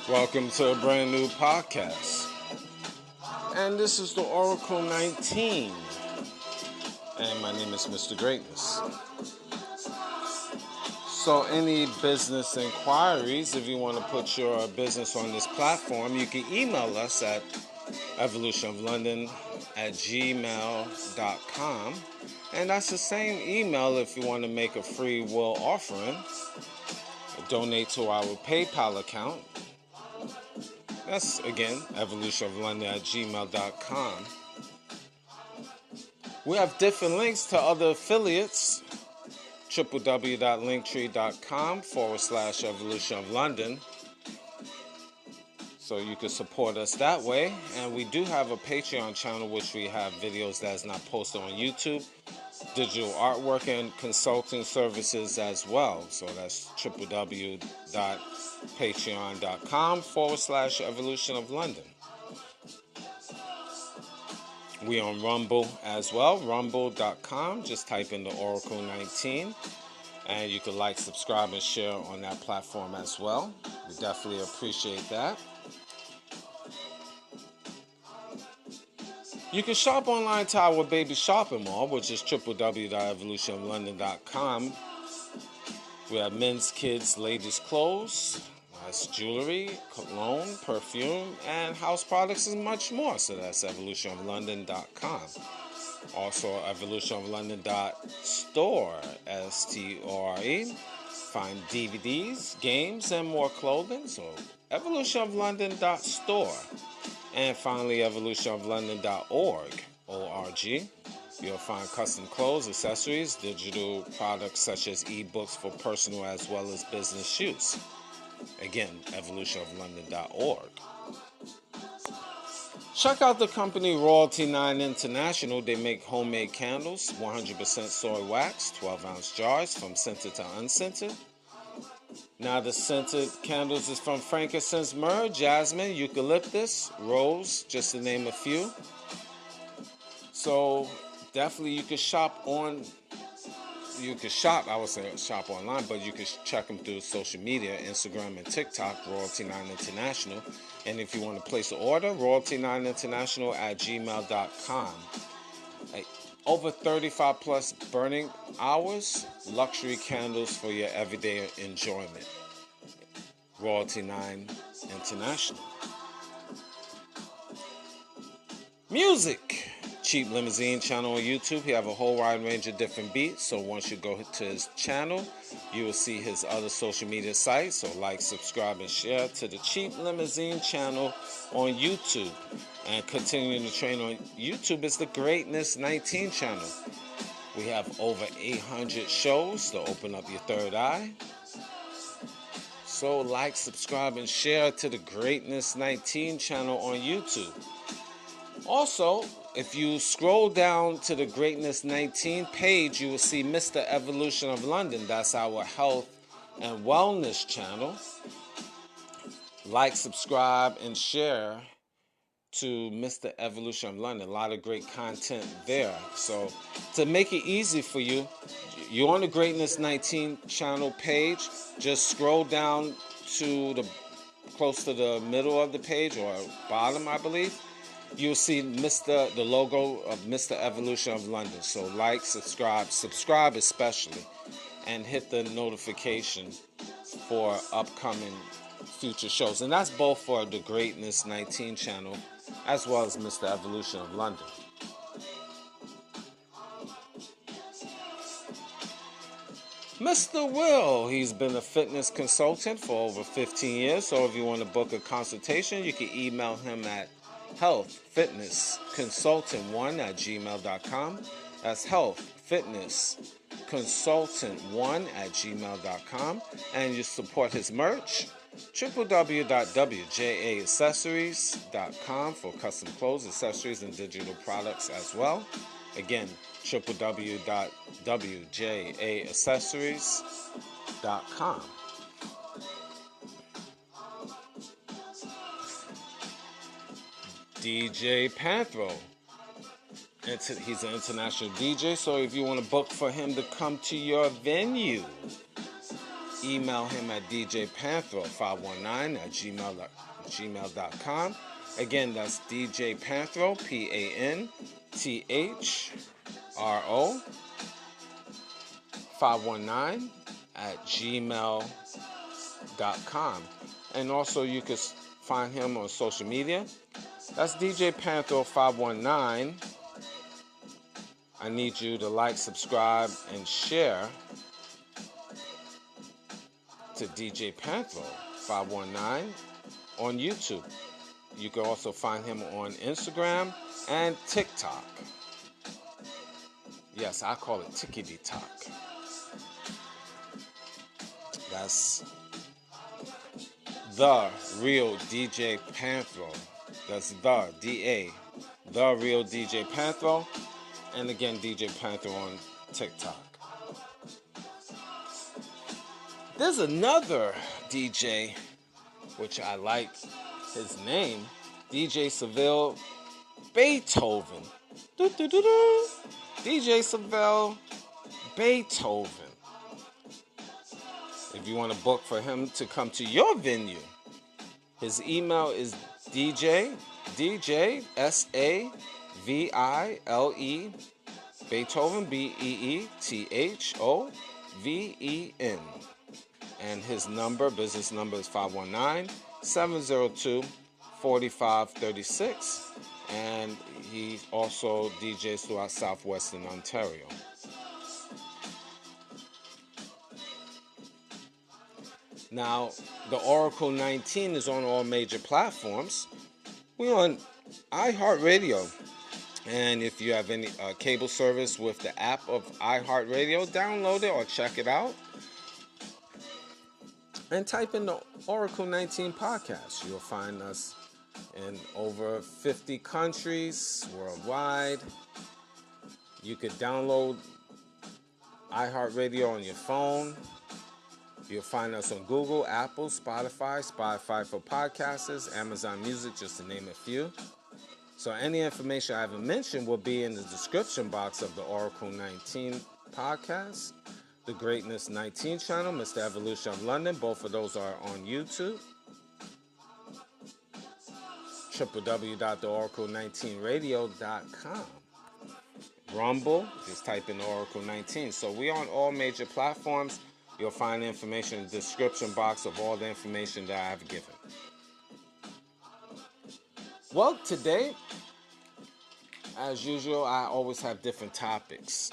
Welcome to a brand new podcast, and this is the Oracle 19, and my name is Mr. Greatness. So any business inquiries, if you want to put your business on this platform, you can email us at evolutionoflondon@gmail.com, and that's the same email if you want to make a free will offering, donate to our PayPal account. That's, again, evolutionoflondon@gmail.com. We have different links to other affiliates, www.linktree.com/evolutionoflondon. So you can support us that way. And we do have a Patreon channel, which we have videos that's not posted on YouTube, digital artwork and consulting services as well. So that's www.patreon.com/evolutionoflondon. We on Rumble as well, rumble.com. Just type in the Oracle 19, and you can like, subscribe, and share on that platform as well. We definitely appreciate that. You can shop online to our baby shopping mall, which is www.evolutionoflondon.com. We have men's, kids, ladies' clothes, that's jewelry, cologne, perfume, and house products, and much more. So that's evolutionoflondon.com. Also, evolutionoflondon.store, S-T-O-R-E. Find DVDs, games, and more clothing. So evolutionoflondon.store. And finally, evolutionoflondon.org, O-R-G. You'll find custom clothes, accessories, digital products such as ebooks for personal as well as business use. Again, evolutionoflondon.org. Check out the company Royalty 9 International. They make homemade candles, 100% soy wax, 12-ounce jars from scented to unscented. Now the scented candles is from frankincense, myrrh, jasmine, eucalyptus, rose, just to name a few. So definitely you can shop online, but you can check them through social media, Instagram and TikTok, Royalty 9 International. And if you want to place an order, royalty9international@gmail.com. Over 35 plus burning hours, luxury candles for your everyday enjoyment. Royalty 9 International. Music. Cheap Limousine channel on YouTube. He have a whole wide range of different beats. So once you go to his channel, you will see his other social media sites. So like, subscribe, and share to the Cheap Limousine channel on YouTube. And continuing to train on YouTube is the Greatness 19 channel. We have over 800 shows to open up your third eye. So like, subscribe, and share to the Greatness 19 channel on YouTube. Also, if you scroll down to the Greatness 19 page, you will see Mr. Evolution of London. That's our health and wellness channel. Like, subscribe, and share to Mr. Evolution of London. A lot of great content there. So to make it easy for you, you're on the Greatness 19 channel page. Just scroll down to close to the middle of the page, or bottom, I believe. You'll see the logo of Mr. Evolution of London. So like, subscribe especially, and hit the notification for upcoming future shows. And that's both for the Greatness 19 channel as well as Mr. Evolution of London. Mr. Will, he's been a fitness consultant for over 15 years. So if you want to book a consultation, you can email him at healthfitnessconsultant1@gmail.com. That's healthfitnessconsultant djconsultant1@gmail.com, and you support his merch, www.wjaaccessories.com for custom clothes, accessories, and digital products as well. Again, www.wjaaccessories.com. DJ Panthro. He's an international DJ, so if you want to book for him to come to your venue, email him at djpanthro519@gmail.com. Again, that's DJ Panthro, PANTHRO 519@gmail.com. And also you can find him on social media. That's DJ Panthro 519. I need you to like, subscribe, and share to DJ Panthro 519 on YouTube. You can also find him on Instagram and TikTok. Yes, I call it Tickety Talk. That's the real DJ Panthro. That's the D-A, the real DJ Panthro. And again, DJ Panthro on TikTok. There's another DJ, which I like his name, DJ Seville Beethoven. DJ Seville Beethoven. If you want to book for him to come to your venue, his email is DJSAVILE Beethoven BEETHOVEN. And his business number is 519-702-4536. And he also DJs throughout southwestern Ontario. Now, the Oracle 19 is on all major platforms. We're on iHeartRadio. And if you have any cable service with the app of iHeartRadio, download it or check it out. And type in the Oracle 19 podcast. You'll find us in over 50 countries worldwide. You could download iHeartRadio on your phone. You'll find us on Google, Apple, Spotify for podcasters, Amazon Music, just to name a few. So any information I haven't mentioned will be in the description box of the Oracle 19 podcast, the Greatness 19 channel, Mr. Evolution of London. Both of those are on YouTube. www.theoracle19radio.com. Rumble, just type in Oracle 19. So we're on all major platforms. You'll find information in the description box of all the information that I've given. Well, today, as usual, I always have different topics.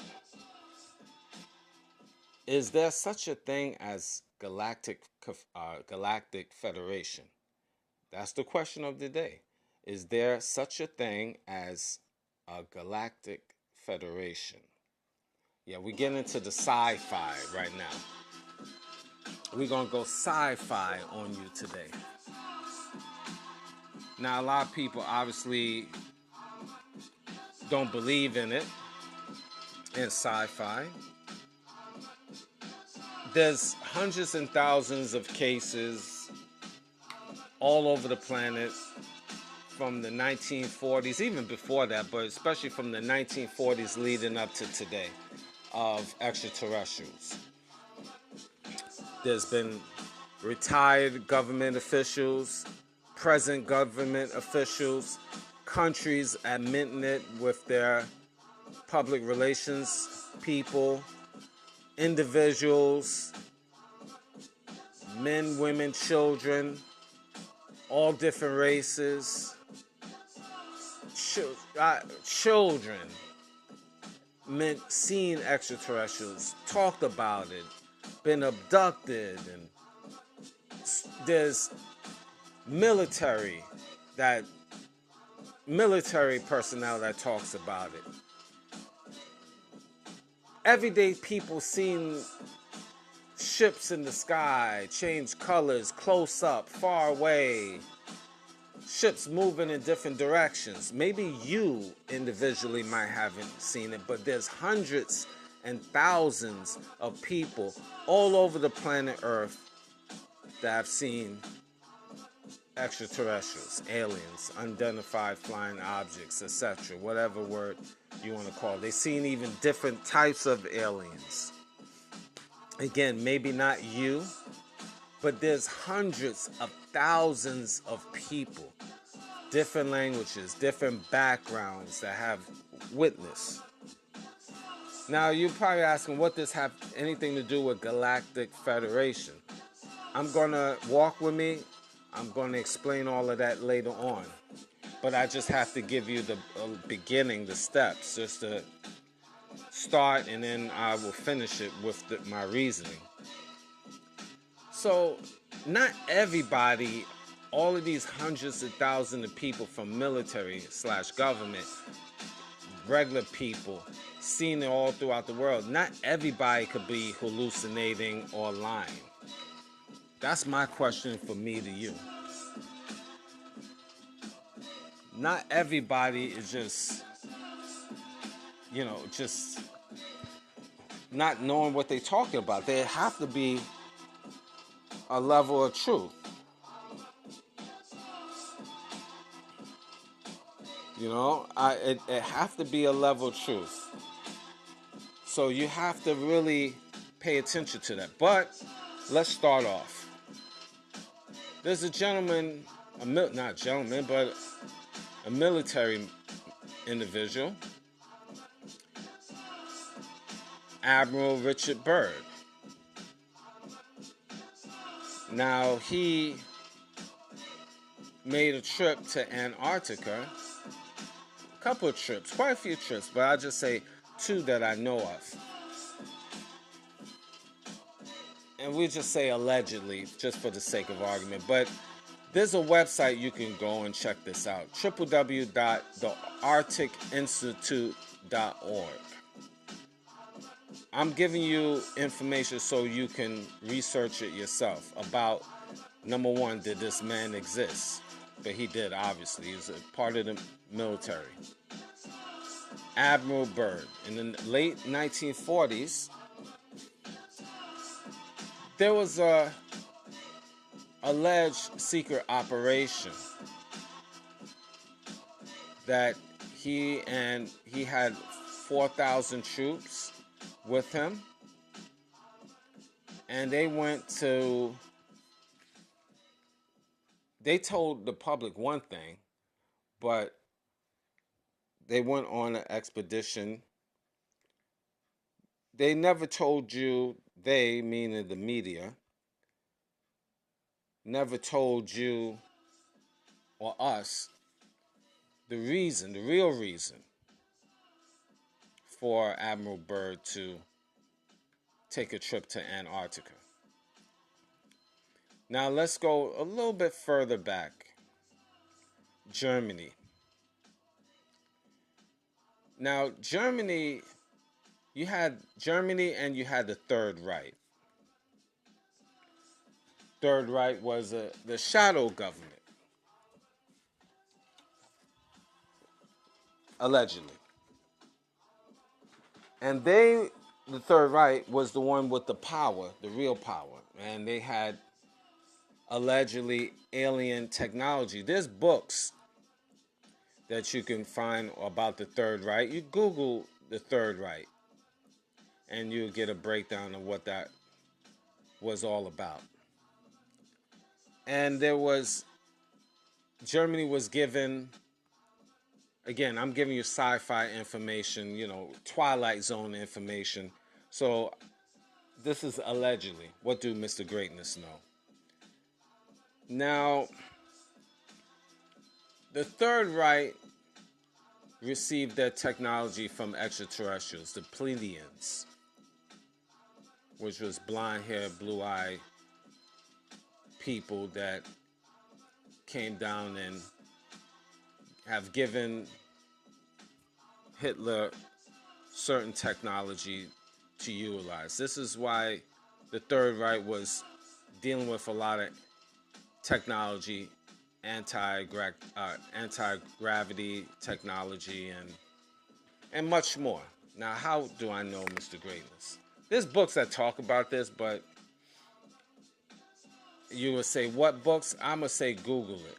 Is there such a thing as Galactic Federation? That's the question of the day. Is there such a thing as a Galactic Federation? Yeah, we get into the sci-fi right now. We're going to go sci-fi on you today. Now, a lot of people obviously don't believe in it, in sci-fi. There's hundreds and thousands of cases all over the planet from the 1940s, even before that, but especially from the 1940s leading up to today, of extraterrestrials. There's been retired government officials, present government officials, countries admitting it with their public relations people, individuals, men, women, children, all different races, children, seen extraterrestrials, talked about it, been abducted, and there's military personnel that talks about it. everyday people seeing ships in the sky, change colors, close up, far away, ships moving in different directions. Maybe you individually might haven't seen it, but there's hundreds and thousands of people all over the planet Earth that have seen extraterrestrials, aliens, unidentified flying objects, etc., whatever word you want to call it. They've seen even different types of aliens. Again, maybe not you, but there's hundreds of thousands of people, different languages, different backgrounds that have witnessed. Now, you're probably asking, what does have anything to do with Galactic Federation? I'm going to walk with me. I'm going to explain all of that later on. But I just have to give you the beginning, the steps, just to start, and then I will finish it with my reasoning. So, not everybody, all of these hundreds of thousands of people from military/government, regular people, seen it all throughout the world, not everybody could be hallucinating or lying. That's my question for me to you. Not everybody is just, just not knowing what they're talking about. There have to be a level of truth. It have to be a level of truth. So you have to really pay attention to that. But let's start off. There's a gentleman, not gentleman, but a military individual, Admiral Richard Byrd. Now, he made a trip to Antarctica, a couple of trips, quite a few trips, but I'll just say two that I know of. And we'll just say allegedly, just for the sake of argument, but there's a website you can go and check this out, www.thearcticinstitute.org. I'm giving you information so you can research it yourself about, number one, did this man exist? But he did, obviously. He's a part of the military. Admiral Byrd. In the late 1940s, there was a alleged secret operation that he had 4,000 troops with him, and they told the public one thing, but they went on an expedition. They never told you, they, meaning the media, never told you or us the real reason for Admiral Byrd to take a trip to Antarctica. Now let's go a little bit further back. Germany. Now, Germany, you had Germany and you had the Third Reich. Third Reich was the shadow government, allegedly. And the Third Reich was the one with the power, the real power. And they had allegedly alien technology. There's books that you can find about the Third Reich. You Google the Third Reich, and you'll get a breakdown of what that was all about. And Germany was given, again, I'm giving you sci-fi information, Twilight Zone information. So this is allegedly. What do Mr. Greatness know? Now, the Third Reich received their technology from extraterrestrials, the Pleiadians, which was blonde-haired, blue-eyed people that came down and have given Hitler certain technology to utilize. This is why the Third Reich was dealing with a lot of technology, anti-gravity technology, and much more. Now, how do I know Mr. Greatness? There's books that talk about this, but you would say, what books? I'm going to say Google it.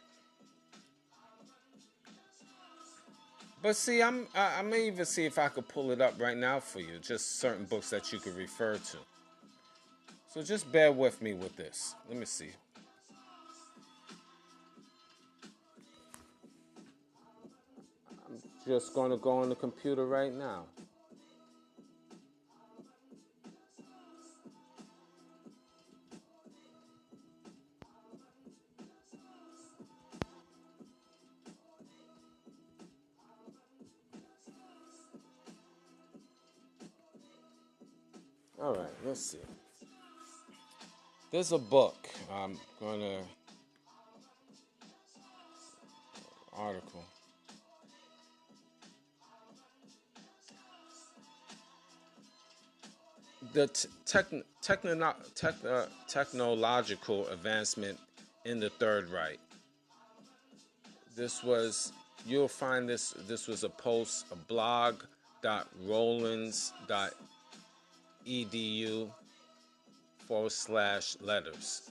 But see, I may even see if I could pull it up right now for you, just certain books that you could refer to. So just bear with me with this. Let me see. I'm just going to go on the computer right now. All right, let's see. There's a book. I'm going to article. The technological advancement in the Third Reich. You'll find this was a post, a blog.rollins.edu/letters.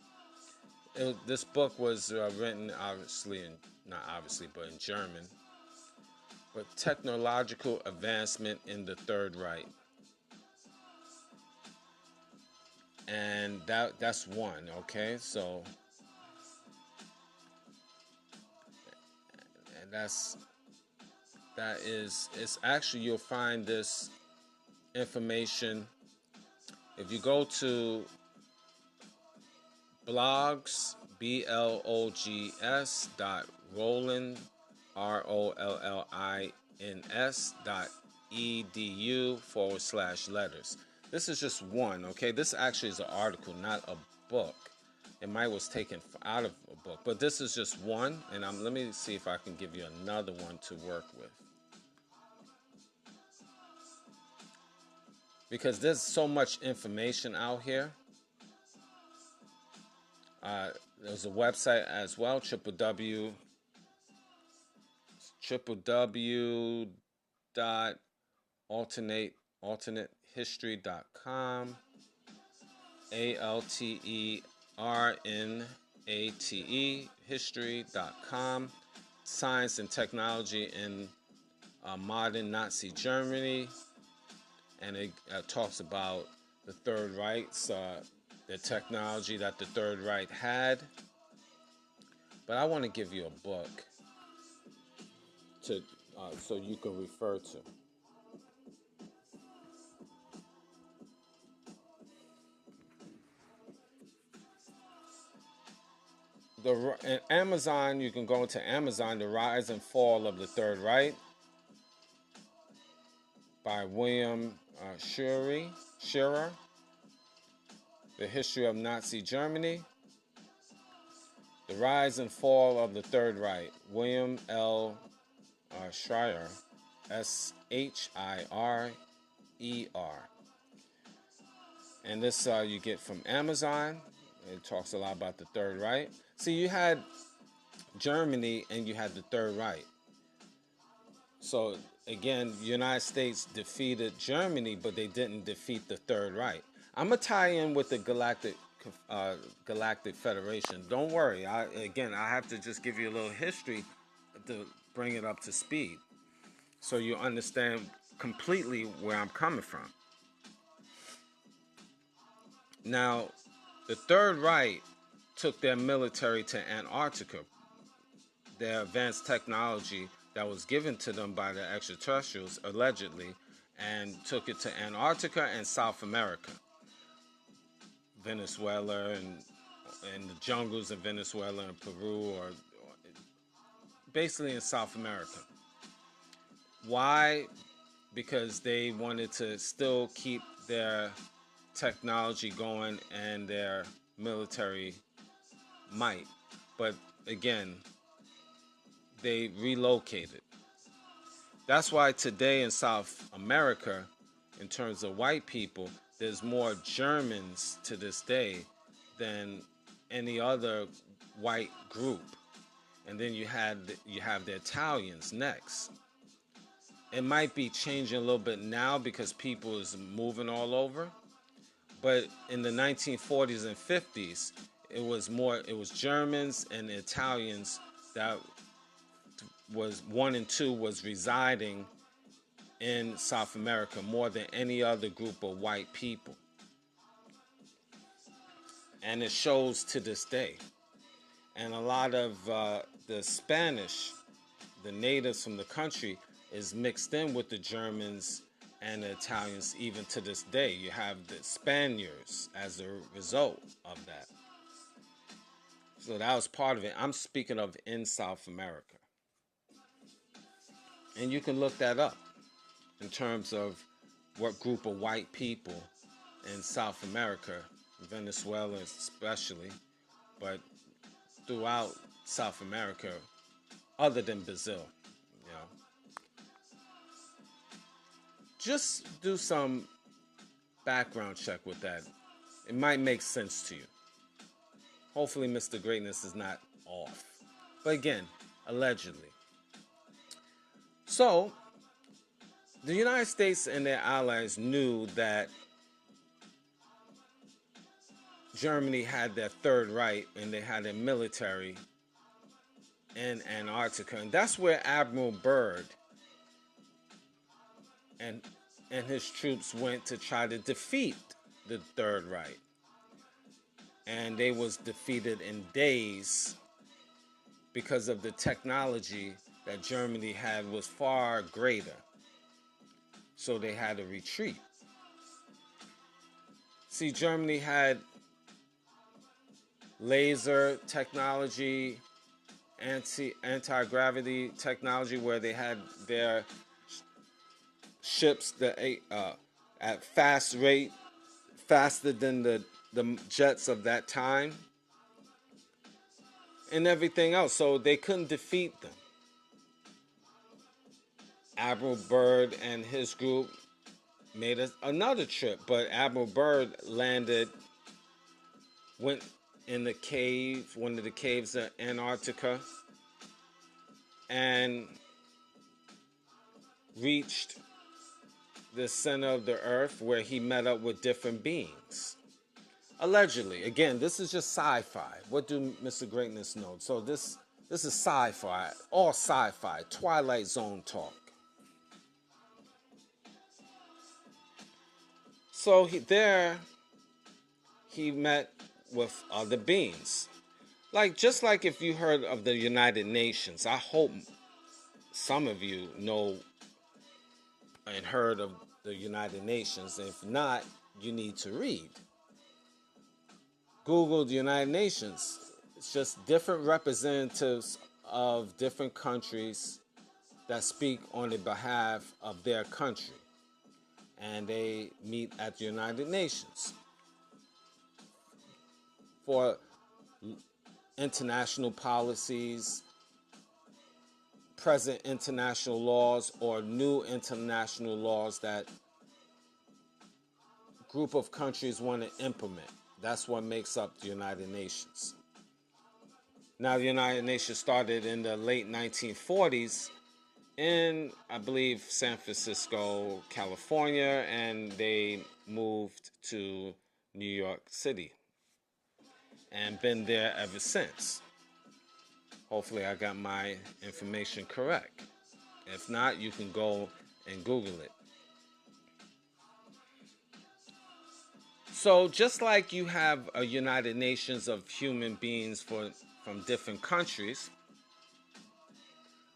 This book was written, not obviously, but in German. But technological advancement in the Third Reich. And that's one, okay? So, and it's actually, you'll find this information if you go to blogs, blogs.rollins, rollins.edu/letters. This is just one, okay? This actually is an article, not a book. It might was taken out of a book, but this is just one, and let me see if I can give you another one to work with. Because there's so much information out here. There's a website as well, www.alternatehistory.com, ALTERNATE history.com, Science and Technology in Modern Nazi Germany, and it talks about the Third Reich, the technology that the Third Reich had. But I want to give you a book so you can refer to. In Amazon, you can go into Amazon, The Rise and Fall of the Third Reich by William Scherer, The History of Nazi Germany, The Rise and Fall of the Third Reich, William L. Schreier, Shirer. And this you get from Amazon. It talks a lot about the Third Reich. See, you had Germany and you had the Third Reich. So, again, the United States defeated Germany, but they didn't defeat the Third Reich. I'm going to tie in with the Galactic Federation. Don't worry. I have to just give you a little history to bring it up to speed so you understand completely where I'm coming from. Now, the Third Reich took their military to Antarctica. Their advanced technology that was given to them by the extraterrestrials, allegedly, and took it to Antarctica and South America. Venezuela and the jungles of Venezuela and Peru, or basically in South America. Why? Because they wanted to still keep their technology going and their military might. But again, they relocated. That's why today in South America, in terms of white people, there's more Germans to this day than any other white group. And then you have the Italians next. It might be changing a little bit now because people is moving all over, but in the 1940s and 50s, it was Germans and Italians that was 1 and 2 was residing in South America more than any other group of white people. And it shows to this day. And a lot of the Spanish, the natives from the country, is mixed in with the Germans and the Italians even to this day. You have the Spaniards as a result of that. So that was part of it. I'm speaking of in South America. And you can look that up in terms of what group of white people in South America, Venezuela especially, but throughout South America, other than Brazil, you know. Just do some background check with that. It might make sense to you. Hopefully Mr. Greatness is not off. But again, allegedly. So, the United States and their allies knew that Germany had their Third Reich and they had a military in Antarctica. And that's where Admiral Byrd and his troops went to try to defeat the Third Reich. And they was defeated in days because of the technology that Germany had was far greater. So they had to retreat. See, Germany had laser technology, anti-gravity technology, where they had their ships that at fast rate, faster than the jets of that time, and everything else. So they couldn't defeat them. Admiral Byrd and his group made another trip, but Admiral Byrd went in the cave, one of the caves of Antarctica, and reached the center of the earth where he met up with different beings. Allegedly. Again, this is just sci-fi. What do Mr. Greatness know? So this is sci-fi, all sci-fi, Twilight Zone talk. So he met with other beings. Just like if you heard of the United Nations, I hope some of you know and heard of the United Nations. If not, you need to read. Google the United Nations. It's just different representatives of different countries that speak on the behalf of their country. And they meet at the United Nations for international policies, present international laws, or new international laws that group of countries want to implement. That's what makes up the United Nations. Now, the United Nations started in the late 1940s in, I believe, San Francisco, California, and they moved to New York City and been there ever since. Hopefully I got my information correct. If not, you can go and Google it. So just like you have a United Nations of human beings from different countries,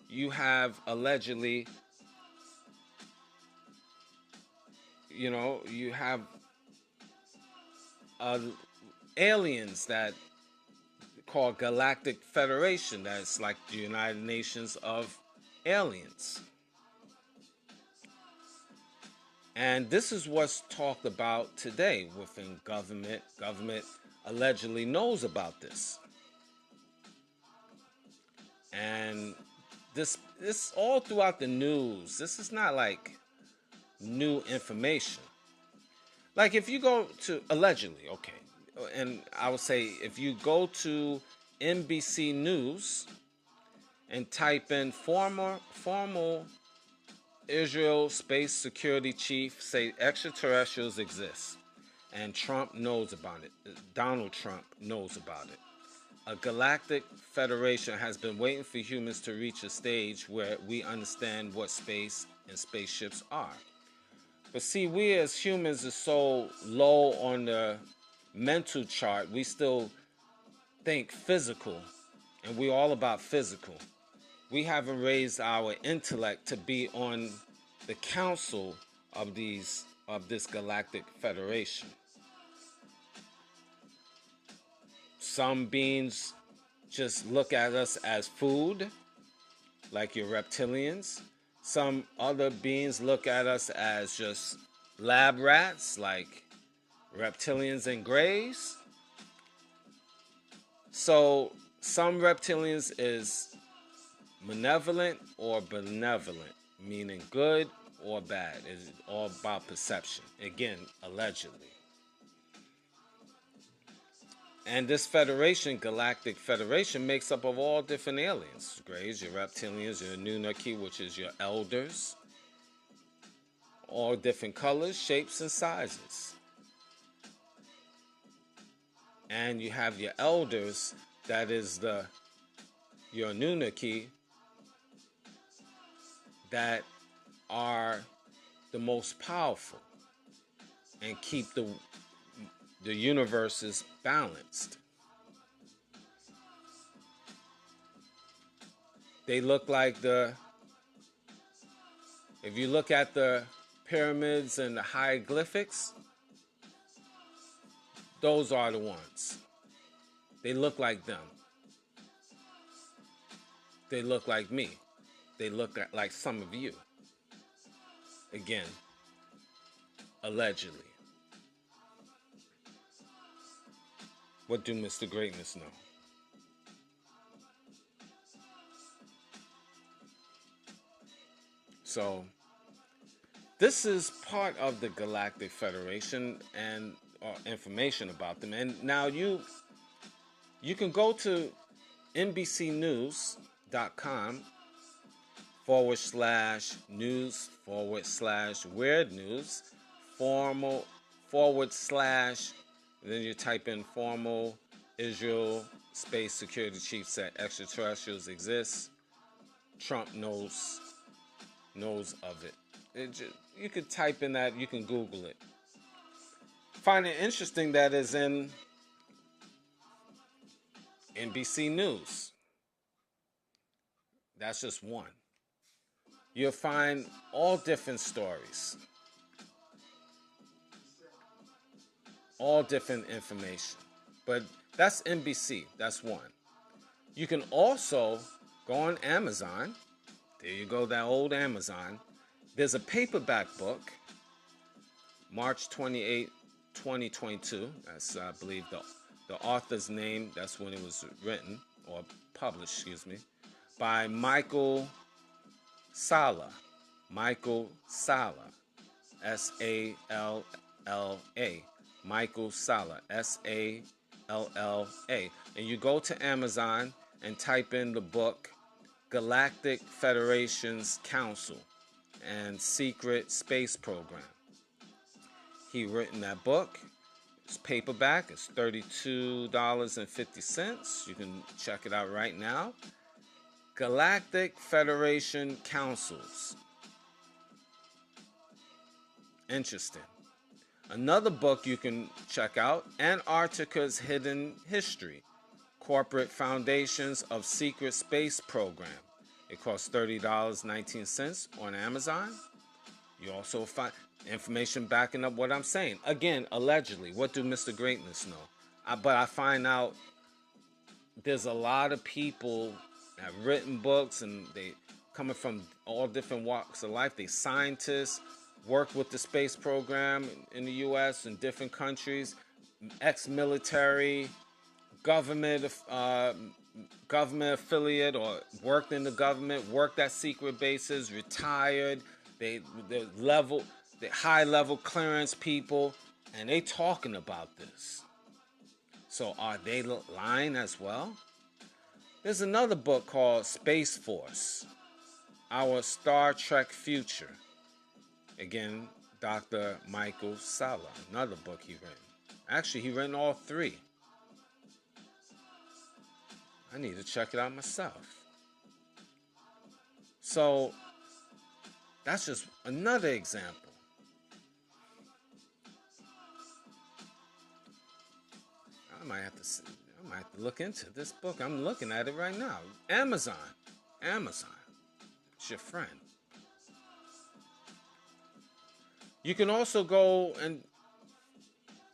you have allegedly, you have aliens that called Galactic Federation. That's like the United Nations of aliens. And this is what's talked about today within government. Government allegedly knows about this. And this all throughout the news. This is not like new information. Like if you go to, allegedly, okay, and I would say if you go to NBC News and type in formal Israel space security chief say extraterrestrials exist, and Trump knows about it. Donald Trump knows about it. A galactic federation has been waiting for humans to reach a stage where we understand what space and spaceships are. But see, we as humans are so low on the mental chart, we still think physical, and we're all about physical. We haven't raised our intellect to be on the council of this galactic federation. Some beings just look at us as food, like your reptilians. Some other beings look at us as just lab rats, like reptilians and greys. So some reptilians is malevolent or benevolent, meaning good or bad. It's all about perception. Again, allegedly. And this federation, Galactic Federation, makes up of all different aliens. Greys, your reptilians, your Anunnaki, which is your elders. All different colors, shapes, and sizes. And you have your elders, that is your Anunnaki, that are the most powerful and keep the universe is balanced. They look like if you look at the pyramids and the hieroglyphics, those are the ones. They look like them. They look like me. They look like some of you. Again, allegedly. What do Mr. Greatness know? So, this is part of the Galactic Federation and information about them. And now you can go to NBCnews.com /news/weird news then you type in formal Israel space security chief said extraterrestrials exist. Trump knows of it. You could type in that, you can Google it. Find it interesting that is in NBC News. That's just one. You'll find all different stories, all different information. But that's NBC. That's one. You can also go on Amazon. There you go, that old Amazon. There's a paperback book, March 28, 2022. That's, I believe, the author's name. That's when it was written, or published, by Michael Salla. Michael Salla. S-A-L-L-A. Michael Salla. S-A-L-L-A. And you go to Amazon and type in the book Galactic Federation's Council and Secret Space Program. He written that book. It's paperback. It's $32.50. You can check it out right now. Galactic Federation Councils. Interesting. Another book you can check out, Antarctica's Hidden History, Corporate Foundations of Secret Space Program. It costs $30.19 on Amazon. You also find information backing up what I'm saying. Again, allegedly, what do Mr. Greatness know? But I find out there's a lot of people that have written books, and they coming from all different walks of life. They scientists, work with the space program in the U.S. and different countries, ex-military, government affiliate, or worked in the government, worked at secret bases, retired. They level. the high-level clearance people, and they talking about this. So are they lying as well? There's another book called Space Force, Our Star Trek Future. Again, Dr. Michael Salla, another book he written. Actually, he written all three. I need to check it out myself. So that's just another example. I might have to look into this book. I'm looking at it right now. Amazon. It's your friend. You can also go and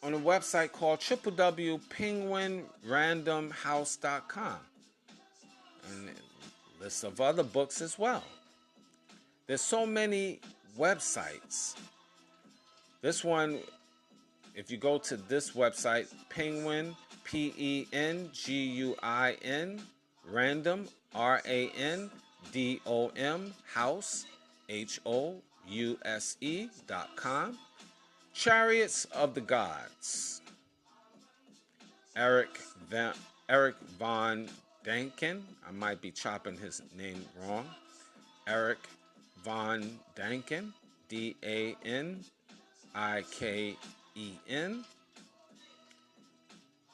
on a website called www.penguinrandomhouse.com, and lists of other books as well. There's so many websites. This one, if you go to this website, Penguin, Penguin, random, RANDOM, house, HOUSE.com. Chariots of the Gods. Eric Von Daniken. I might be chopping his name wrong. Eric Von Daniken. DANIKEN.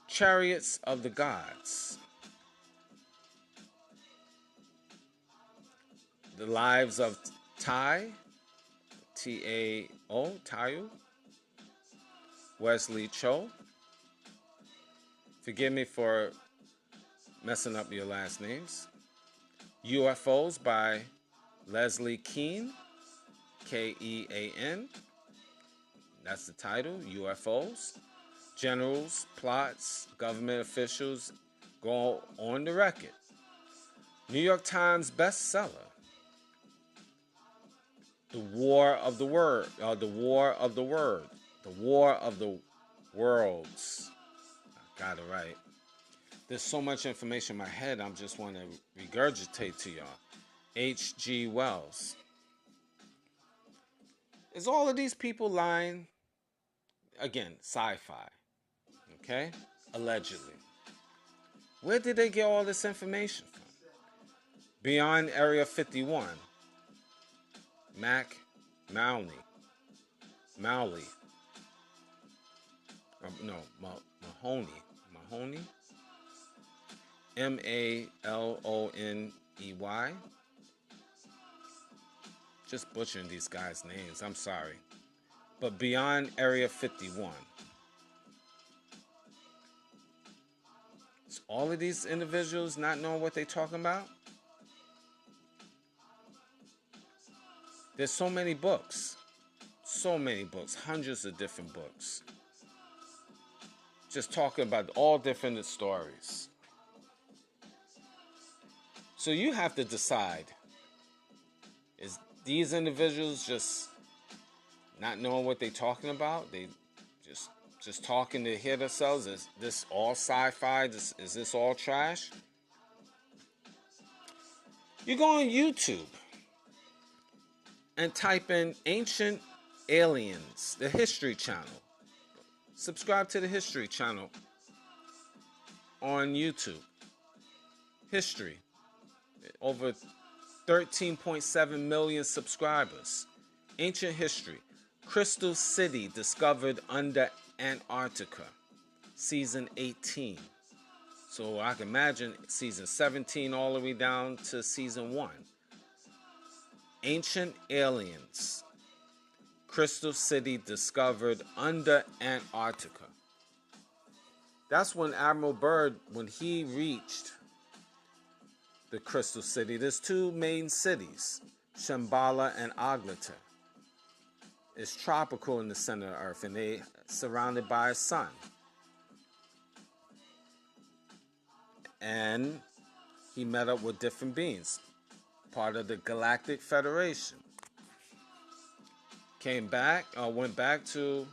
Chariots of the Gods. The Lives of Tai. TAO. Tayu. Wesley Cho. Forgive me for messing up your last names. UFOs by Leslie Kean, Kean. That's the title, UFOs. Generals, plots, government officials go on the record. New York Times bestseller. The War of the Word, The War of the Word, The War of the Worlds. I got it right. There's so much information in my head, I just want to regurgitate to y'all. H.G. Wells. Is all of these people lying? Again, sci-fi. Okay? Allegedly. Where did they get all this information from? Beyond Area 51. Mahoney. Mahoney. Maloney. Just butchering these guys' names. I'm sorry. But Beyond Area 51. So all of these individuals not knowing what they're talking about? There's so many books. Hundreds of different books. Just talking about all different stories. So you have to decide, is these individuals just not knowing what they're talking about? They just talking to hear themselves? Is this all sci-fi? Is this all trash? You go on YouTube and type in Ancient Aliens, the History Channel. Subscribe to the History Channel on YouTube. History. Over 13.7 million subscribers. Ancient History. Crystal City discovered under Antarctica. Season 18. So I can imagine season 17 all the way down to season 1. Ancient Aliens. Crystal City discovered under Antarctica. That's when Admiral Byrd, when he reached the Crystal City, there's two main cities, Shambhala and Aglater. It's tropical in the center of Earth, and they surrounded by a sun. And he met up with different beings, part of the Galactic Federation. Went back to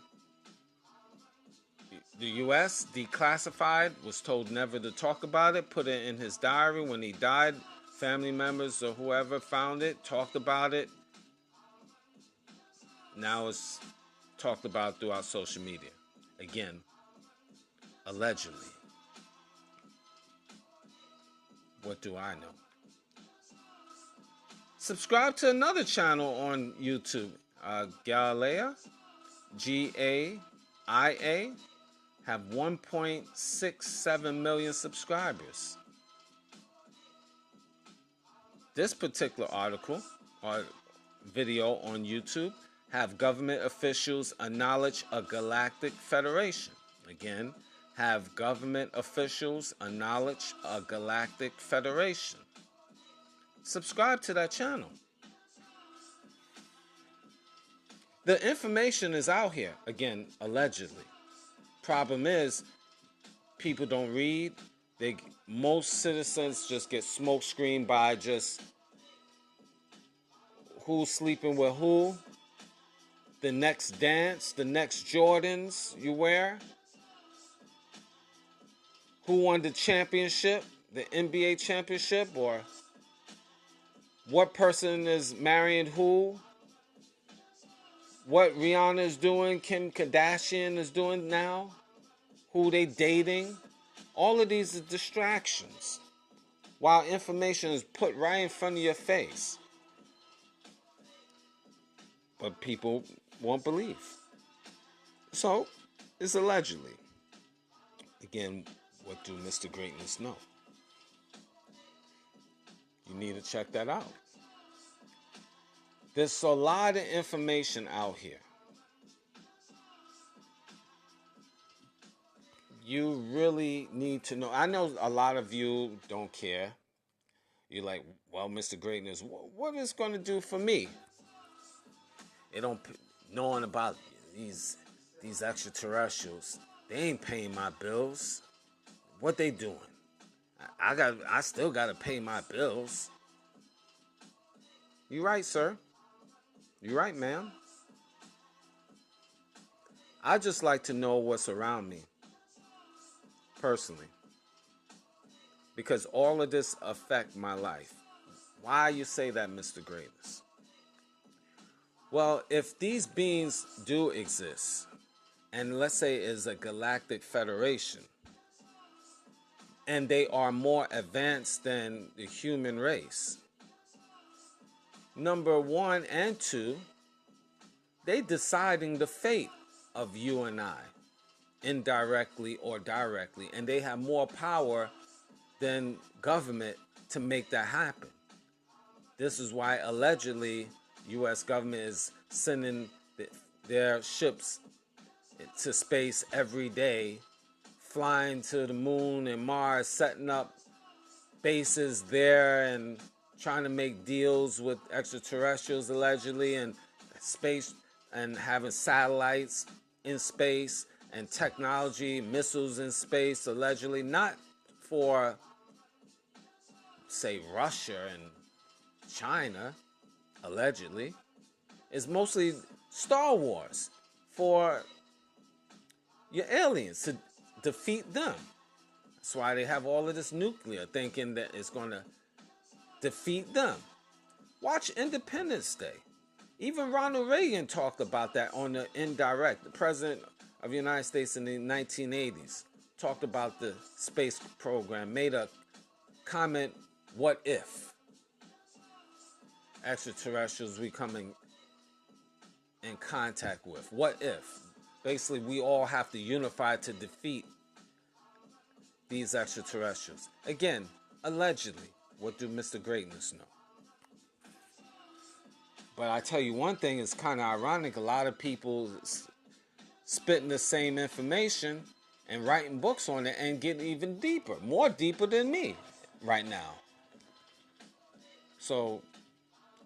the U.S., declassified, was told never to talk about it, put it in his diary. When he died, family members or whoever found it, talked about it, now it's talked about throughout social media. Again, allegedly. What do I know? Subscribe to another channel on YouTube, Galilea, Gaia, have 1.67 million subscribers. This particular article or video on YouTube have government officials acknowledge a galactic federation. Again, have government officials acknowledge a galactic federation. Subscribe to that channel. The information is out here, again, allegedly. Problem is, people don't read. Most citizens just get smoke screened by just who's sleeping with who, the next dance, the next Jordans you wear, who won the championship, the NBA championship, or what person is marrying who, what Rihanna is doing, Kim Kardashian is doing now, who they dating. All of these are distractions, while information is put right in front of your face. But people won't believe. So, it's allegedly. Again, what do Mr. Greatness know? You need to check that out. There's a lot of information out here. You really need to know. I know a lot of you don't care. You're like, well, Mr. Greatness, what is going to do for me? They don't knowing about these extraterrestrials. They ain't paying my bills. What they doing? I still got to pay my bills. You right, sir. You right, ma'am. I just like to know what's around me, personally, because all of this affect my life. Why you say that, Mr. Greatness? Well, if these beings do exist, and let's say is a galactic federation, and they are more advanced than the human race, number one and two, they deciding the fate of you and I, indirectly or directly, and they have more power than government to make that happen. This is why allegedly U.S. government is sending their ships to space every day, flying to the moon and Mars, setting up bases there and trying to make deals with extraterrestrials allegedly, and space, and having satellites in space and technology, missiles in space allegedly, not for, say, Russia and China, allegedly. It's mostly Star Wars for your aliens, to defeat them. That's why they have all of this nuclear, thinking that it's going to defeat them. Watch Independence Day. Even Ronald Reagan talked about that on the indirect. The president of the United States in the 1980s talked about the space program, made a comment, what if extraterrestrials we coming in contact with? What if? Basically, we all have to unify to defeat these extraterrestrials. Again, allegedly. What do Mr. Greatness know? But I tell you one thing, it's kind of ironic. A lot of people spitting the same information and writing books on it and getting even deeper, more deeper than me right now. So,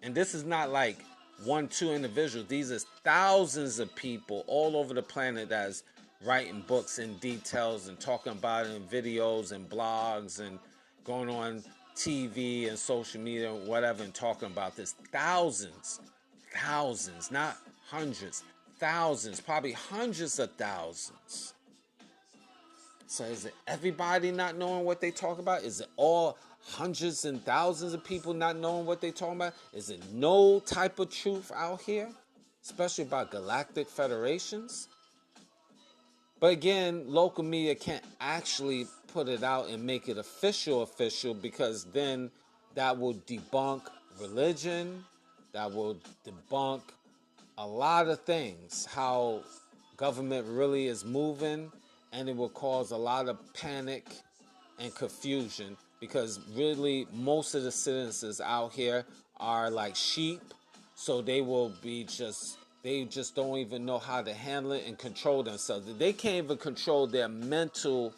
and this is not like 1-2 individuals. These are thousands of people all over the planet that's writing books in details and talking about it in videos and blogs and going on TV and social media and whatever and talking about this. Thousands, not hundreds, thousands, probably hundreds of thousands. So is it everybody not knowing what they talk about? Is it all hundreds and thousands of people not knowing what they talking about? Is it no type of truth out here? especially about galactic federations. But again, local media can't actually put it out and make it official because then that will debunk religion, that will debunk a lot of things, how government really is moving, and it will cause a lot of panic and confusion because really most of the citizens out here are like sheep, so they just don't even know how to handle it and control themselves. They can't even control their mental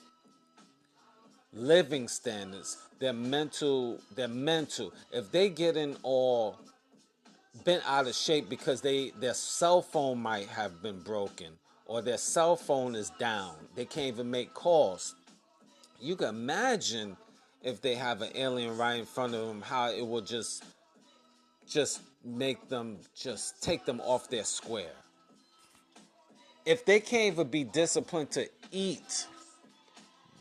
living standards, their mental. If they getting all bent out of shape because their cell phone might have been broken or their cell phone is down, they can't even make calls. You can imagine if they have an alien right in front of them, how it will just make them just take them off their square. If they can't even be disciplined to eat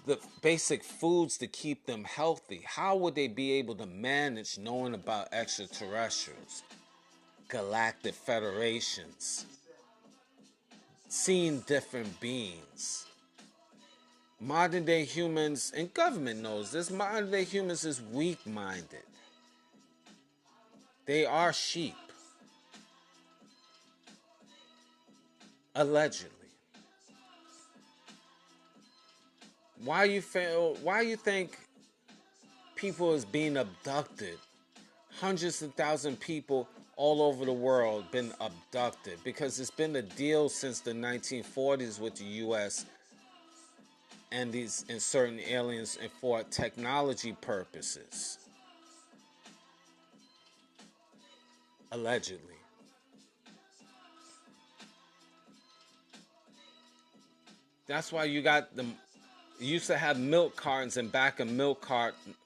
the basic foods to keep them healthy, how would they be able to manage knowing about extraterrestrials, galactic federations, seeing different beings? Modern day humans, and government knows this, modern day humans is weak-minded. They are sheep. Allegedly. Why you think people is being abducted? Hundreds of thousands of people all over the world been abducted because it's been a deal since the 1940s with the US and certain aliens and for technology purposes. Allegedly. That's why you used to have milk cartons and back of milk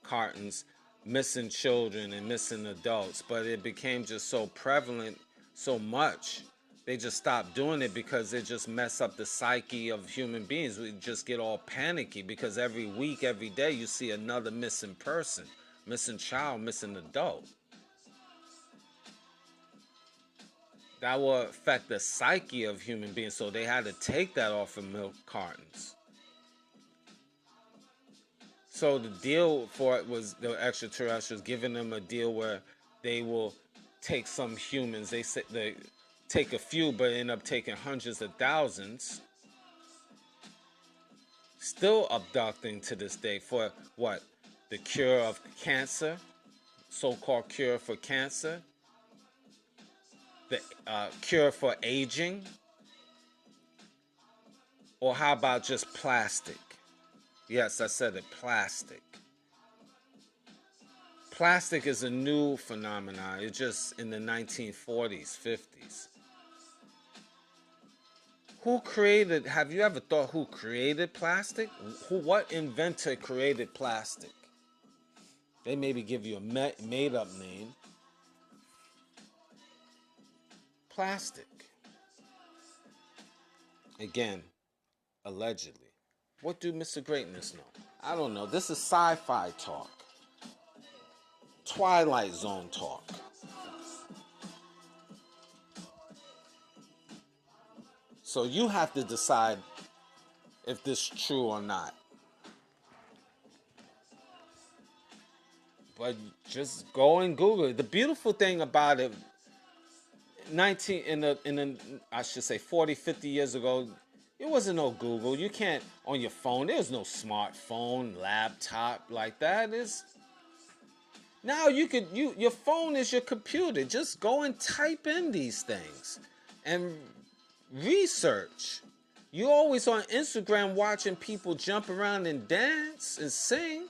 cartons missing children and missing adults, but it became just so prevalent so much. They just stopped doing it because it just mess up the psyche of human beings. We just get all panicky because every week, every day, you see another missing person, missing child, missing adult. That will affect the psyche of human beings, so they had to take that off of milk cartons. So the deal for it was the extraterrestrials giving them a deal where they will take some humans. They take a few, but end up taking hundreds of thousands. Still abducting to this day for what? The cure of cancer, so-called cure for cancer, the cure for aging, or how about just plastic? Yes, I said it, plastic. Plastic is a new phenomenon. It's just in the 1940s, 50s. Have you ever thought who created plastic? What inventor created plastic? They maybe give you a made-up name. Plastic. Again, allegedly. What do Mr. Greatness know? I don't know. This is sci-fi talk. Twilight Zone talk. So you have to decide if this is true or not. But just go and Google it. The beautiful thing about it, I should say 40, 50 years ago, it wasn't no Google. You can't on your phone. There's no smartphone, laptop like that. Now your phone is your computer. Just go and type in these things and research. You're always on Instagram watching people jump around and dance and sing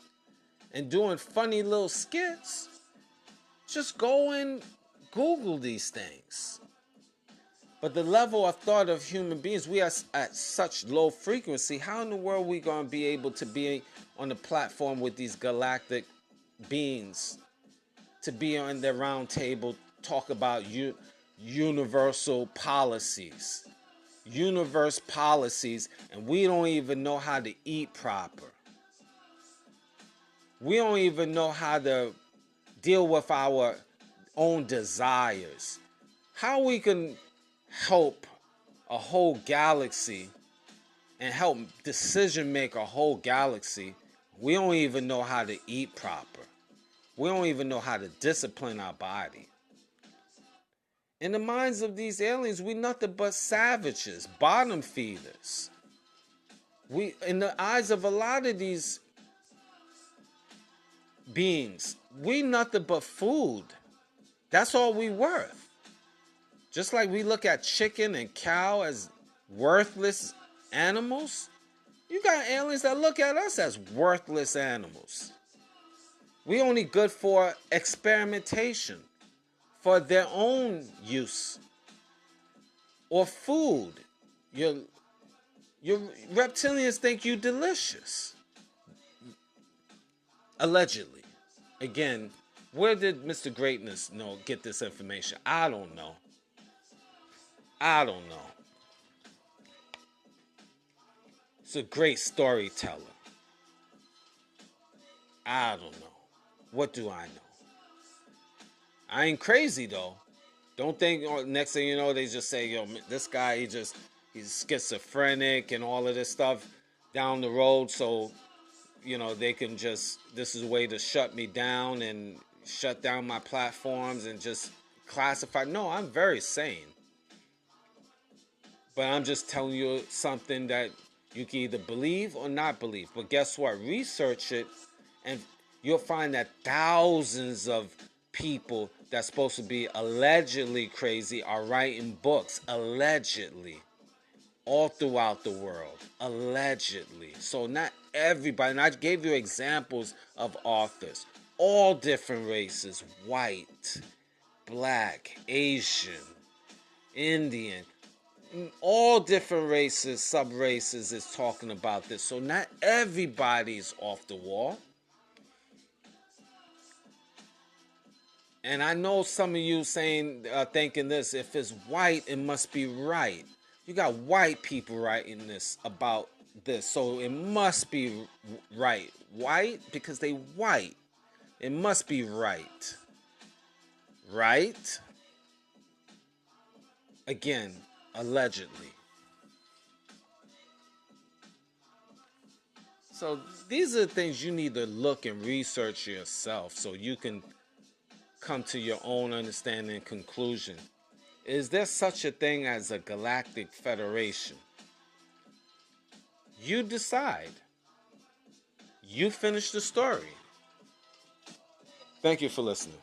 and doing funny little skits. Just go and Google these things. But the level of thought of human beings, we are at such low frequency. How in the world are we going to be able to be on the platform with these galactic beings, to be on their round table, talk about universal policies, and we don't even know how to eat proper. We don't even know how to deal with our own desires. How we can help a whole galaxy and help decision make a whole galaxy, we don't even know how to eat proper. We don't even know how to discipline our body. In the minds of these aliens, we nothing but savages, bottom feeders. We, in the eyes of a lot of these beings, we nothing but food. That's all we worth. Just like we look at chicken and cow as worthless animals, you got aliens that look at us as worthless animals. We only good for experimentation, for their own use, or food. Your reptilians think you delicious. Allegedly. Again, where did Mr. Greatness get this information? I don't know. I don't know. It's a great storyteller. I don't know. What do I know? I ain't crazy though. Don't think next thing you know they just say, yo, this guy he's schizophrenic and all of this stuff down the road, so they can just, this is a way to shut me down and shut down my platforms and just classify. No, I'm very sane. But I'm just telling you something that you can either believe or not believe. But guess what? Research it, and you'll find that thousands of people that's supposed to be allegedly crazy are writing books, allegedly, all throughout the world, allegedly. So not everybody, and I gave you examples of authors, all different races, white, black, Asian, Indian, all different races, sub-races is talking about this. So not everybody's off the wall. And I know some of you thinking this, if it's white, it must be right. You got white people writing this about this, so it must be right. White, because they white. It must be right. Right? Again, allegedly. So these are the things you need to look and research yourself so you can come to your own understanding and conclusion. Is there such a thing as a galactic federation? You decide. You finish the story. Thank you for listening.